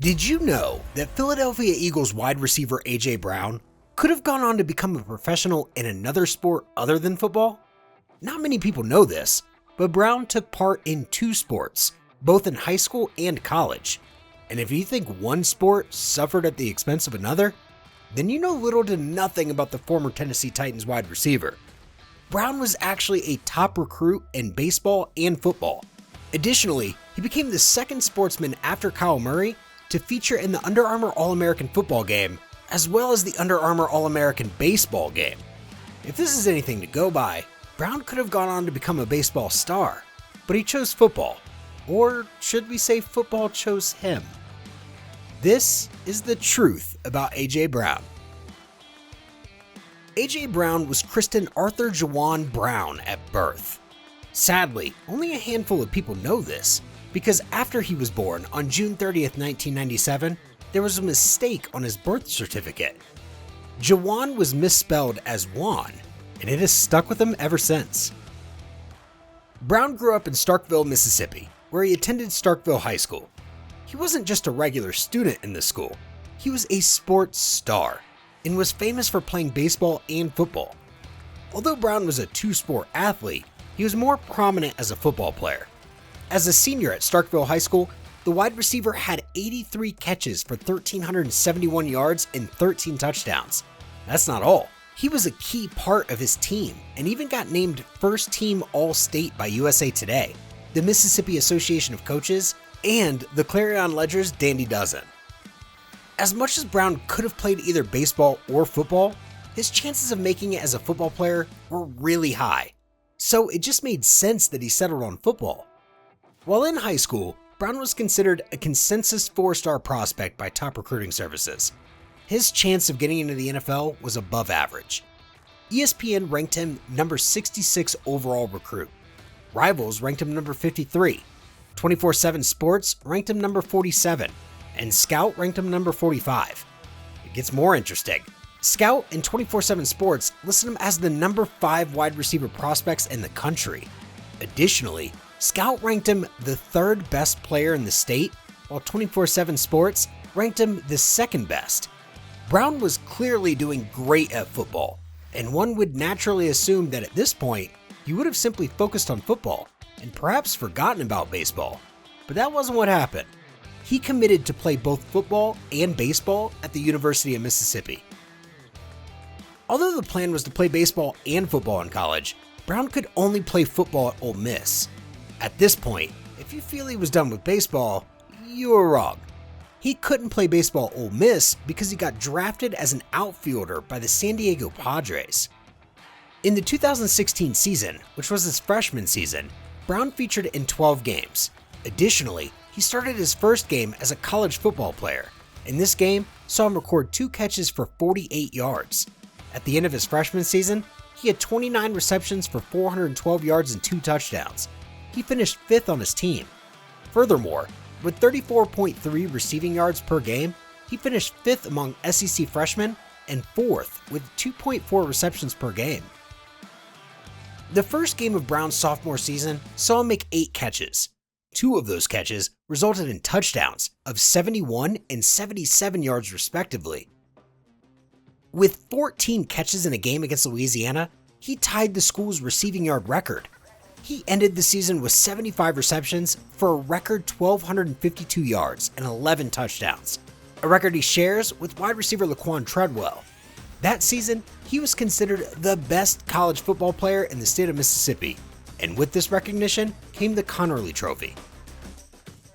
Did you know that Philadelphia Eagles wide receiver A.J. Brown could have gone on to become a professional in another sport other than football? Not many people know this, but Brown took part in two sports, both in high school and college. And if you think one sport suffered at the expense of another, then you know little to nothing about the former Tennessee Titans wide receiver. Brown was actually a top recruit in baseball and football. Additionally, he became the second sportsman after Kyle Murray to feature in the Under Armour All-American football game, as well as the Under Armour All-American baseball game. If this is anything to go by, Brown could have gone on to become a baseball star, but he chose football. Or should we say football chose him? This is the truth about A.J. Brown. A.J. Brown was christened Arthur Jawan Brown at birth. Sadly, only a handful of people know this, because after he was born on June 30th, 1997, there was a mistake on his birth certificate. Jawan was misspelled as Juan, and it has stuck with him ever since. Brown grew up in Starkville, Mississippi, where he attended Starkville High School. He wasn't just a regular student in the school, he was a sports star, and was famous for playing baseball and football. Although Brown was a two-sport athlete, he was more prominent as a football player. As a senior at Starkville High School, the wide receiver had 83 catches for 1,371 yards and 13 touchdowns. That's not all. He was a key part of his team and even got named First Team All-State by USA Today, the Mississippi Association of Coaches, and the Clarion Ledger's Dandy Dozen. As much as Brown could have played either baseball or football, his chances of making it as a football player were really high. So it just made sense that he settled on football. While in high school, Brown was considered a consensus 4-star prospect by top recruiting services. His chance of getting into the NFL was above average. ESPN ranked him number 66 overall recruit. Rivals ranked him number 53. 24/7 Sports ranked him number 47. And Scout ranked him number 45. It gets more interesting. Scout and 24/7 Sports listed him as the number 5 wide receiver prospects in the country. Additionally, Scout ranked him the 3rd best player in the state, while 24/7 Sports ranked him the 2nd best. Brown was clearly doing great at football, and one would naturally assume that at this point, he would have simply focused on football and perhaps forgotten about baseball. But that wasn't what happened. He committed to play both football and baseball at the University of Mississippi. Although the plan was to play baseball and football in college, Brown could only play football at Ole Miss. At this point, if you feel he was done with baseball, you were wrong. He couldn't play baseball at Ole Miss because he got drafted as an outfielder by the San Diego Padres. In the 2016 season, which was his freshman season, Brown featured in 12 games. Additionally, he started his first game as a college football player. In this game, saw him record 2 catches for 48 yards. At the end of his freshman season, he had 29 receptions for 412 yards and 2 touchdowns. He finished 5th on his team. Furthermore, with 34.3 receiving yards per game, he finished 5th among SEC freshmen and 4th with 2.4 receptions per game. The first game of Brown's sophomore season saw him make 8 catches. 2 of those catches resulted in touchdowns of 71 and 77 yards respectively. With 14 catches in a game against Louisiana, he tied the school's receiving yard record. He ended the season with 75 receptions for a record 1,252 yards and 11 touchdowns, a record he shares with wide receiver Laquan Treadwell. That season, he was considered the best college football player in the state of Mississippi, and with this recognition came the Connerly Trophy.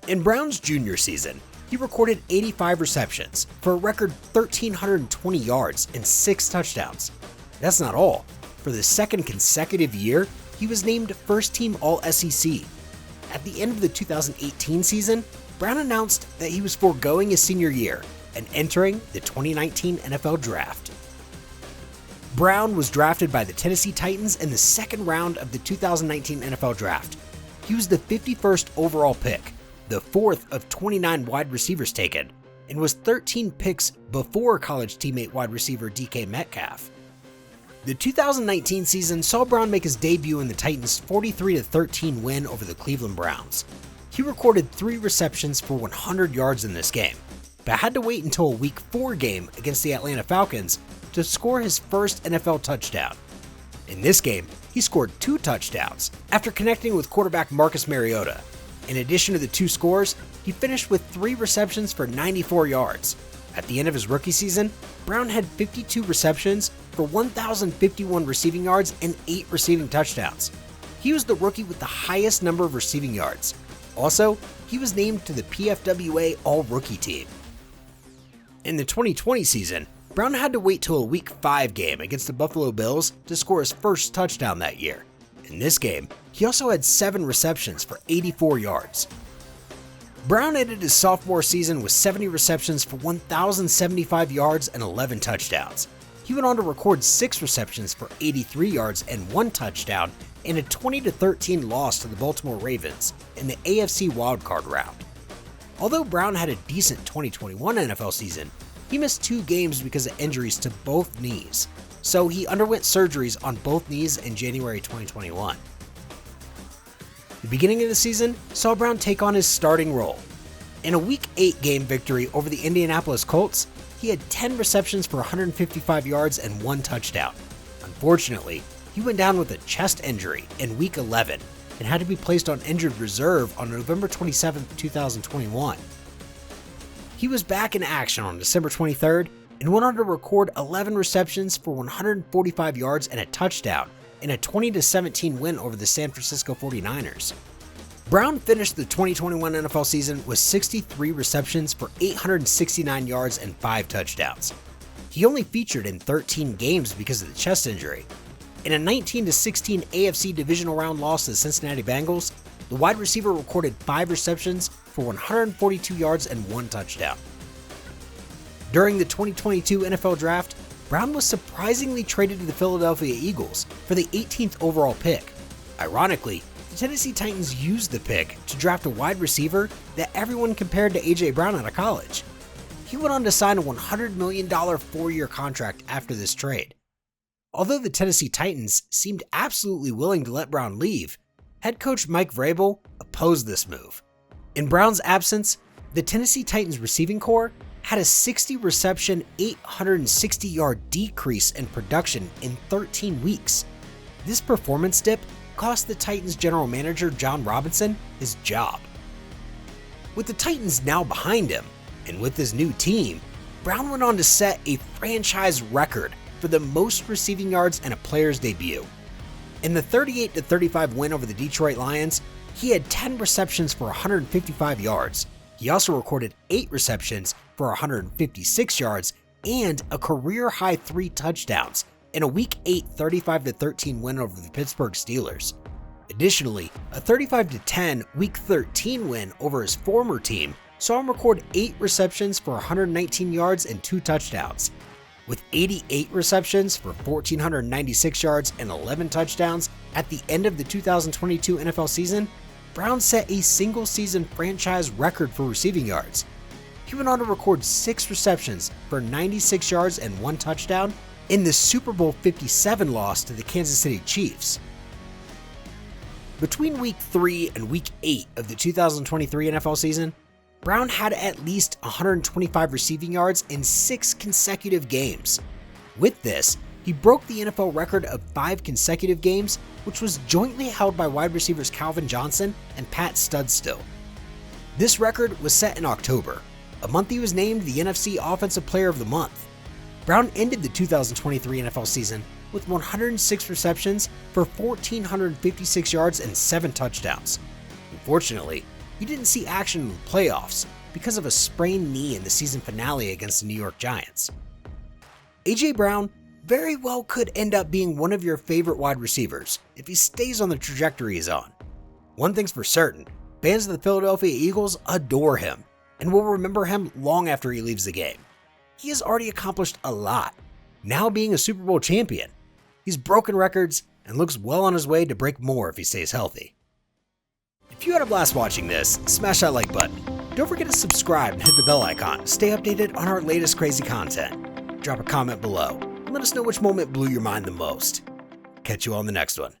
In Brown's junior season, he recorded 85 receptions for a record 1,320 yards and 6 touchdowns. That's not all. For the second consecutive year, he was named First Team All-SEC. At the end of the 2018 season, Brown announced that he was foregoing his senior year and entering the 2019 NFL Draft. Brown was drafted by the Tennessee Titans in the 2nd round of the 2019 NFL Draft. He was the 51st overall pick, the 4th of 29 wide receivers taken, and was 13 picks before college teammate wide receiver DK Metcalf. The 2019 season saw Brown make his debut in the Titans' 43-13 win over the Cleveland Browns. He recorded 3 receptions for 100 yards in this game, but had to wait until a Week 4 game against the Atlanta Falcons to score his first NFL touchdown. In this game, he scored 2 touchdowns after connecting with quarterback Marcus Mariota. In addition to the 2 scores, he finished with 3 receptions for 94 yards. At the end of his rookie season, Brown had 52 receptions for 1,051 receiving yards and 8 receiving touchdowns. He was the rookie with the highest number of receiving yards. Also, he was named to the PFWA All-Rookie team. In the 2020 season, Brown had to wait till a Week 5 game against the Buffalo Bills to score his first touchdown that year. In this game, he also had 7 receptions for 84 yards. Brown ended his sophomore season with 70 receptions for 1,075 yards and 11 touchdowns. He went on to record 6 receptions for 83 yards and 1 touchdown in a 20-13 loss to the Baltimore Ravens in the AFC wildcard round. Although Brown had a decent 2021 NFL season, he missed 2 games because of injuries to both knees, so he underwent surgeries on both knees in January 2021. The beginning of the season saw Brown take on his starting role. In a Week 8 game victory over the Indianapolis Colts, he had 10 receptions for 155 yards and 1 touchdown. Unfortunately, he went down with a chest injury in Week 11 and had to be placed on injured reserve on November 27, 2021. He was back in action on December 23rd and went on to record 11 receptions for 145 yards and a touchdown in a 20-17 win over the San Francisco 49ers. Brown finished the 2021 NFL season with 63 receptions for 869 yards and 5 touchdowns. He only featured in 13 games because of the chest injury. In a 19-16 AFC divisional round loss to the Cincinnati Bengals, the wide receiver recorded 5 receptions for 142 yards and 1 touchdown. During the 2022 NFL Draft, Brown was surprisingly traded to the Philadelphia Eagles for the 18th overall pick. Ironically, the Tennessee Titans used the pick to draft a wide receiver that everyone compared to A.J. Brown out of college. He went on to sign a $100 million 4-year contract after this trade. Although the Tennessee Titans seemed absolutely willing to let Brown leave, head coach Mike Vrabel opposed this move. In Brown's absence, the Tennessee Titans receiving corps had a 60 reception, 860 yard decrease in production in 13 weeks. This performance dip cost the Titans general manager John Robinson his job. With the Titans now behind him, and with his new team, Brown went on to set a franchise record for the most receiving yards in a player's debut. In the 38-35 win over the Detroit Lions, he had 10 receptions for 155 yards. He also recorded 8 receptions for 156 yards and a career-high 3 touchdowns in a Week 8 35-13 win over the Pittsburgh Steelers. Additionally, a 35-10 Week 13 win over his former team saw him record 8 receptions for 119 yards and 2 touchdowns. With 88 receptions for 1,496 yards and 11 touchdowns at the end of the 2022 NFL season, Brown set a single-season franchise record for receiving yards. He went on to record 6 receptions for 96 yards and 1 touchdown in the Super Bowl 57 loss to the Kansas City Chiefs. Between Week 3 and Week 8 of the 2023 NFL season, Brown had at least 125 receiving yards in 6 consecutive games. With this, he broke the NFL record of 5 consecutive games, which was jointly held by wide receivers Calvin Johnson and Pat Studstill. This record was set in October, a month he was named the NFC Offensive Player of the Month. Brown ended the 2023 NFL season with 106 receptions for 1,456 yards and 7 touchdowns. Unfortunately, he didn't see action in the playoffs because of a sprained knee in the season finale against the New York Giants. A.J. Brown very well could end up being one of your favorite wide receivers if he stays on the trajectory he's on. One thing's for certain, fans of the Philadelphia Eagles adore him and will remember him long after he leaves the game. He has already accomplished a lot, now being a Super Bowl champion. He's broken records and looks well on his way to break more if he stays healthy. If you had a blast watching this, smash that like button. Don't forget to subscribe and hit the bell icon to stay updated on our latest crazy content. Drop a comment below and let us know which moment blew your mind the most. Catch you on the next one.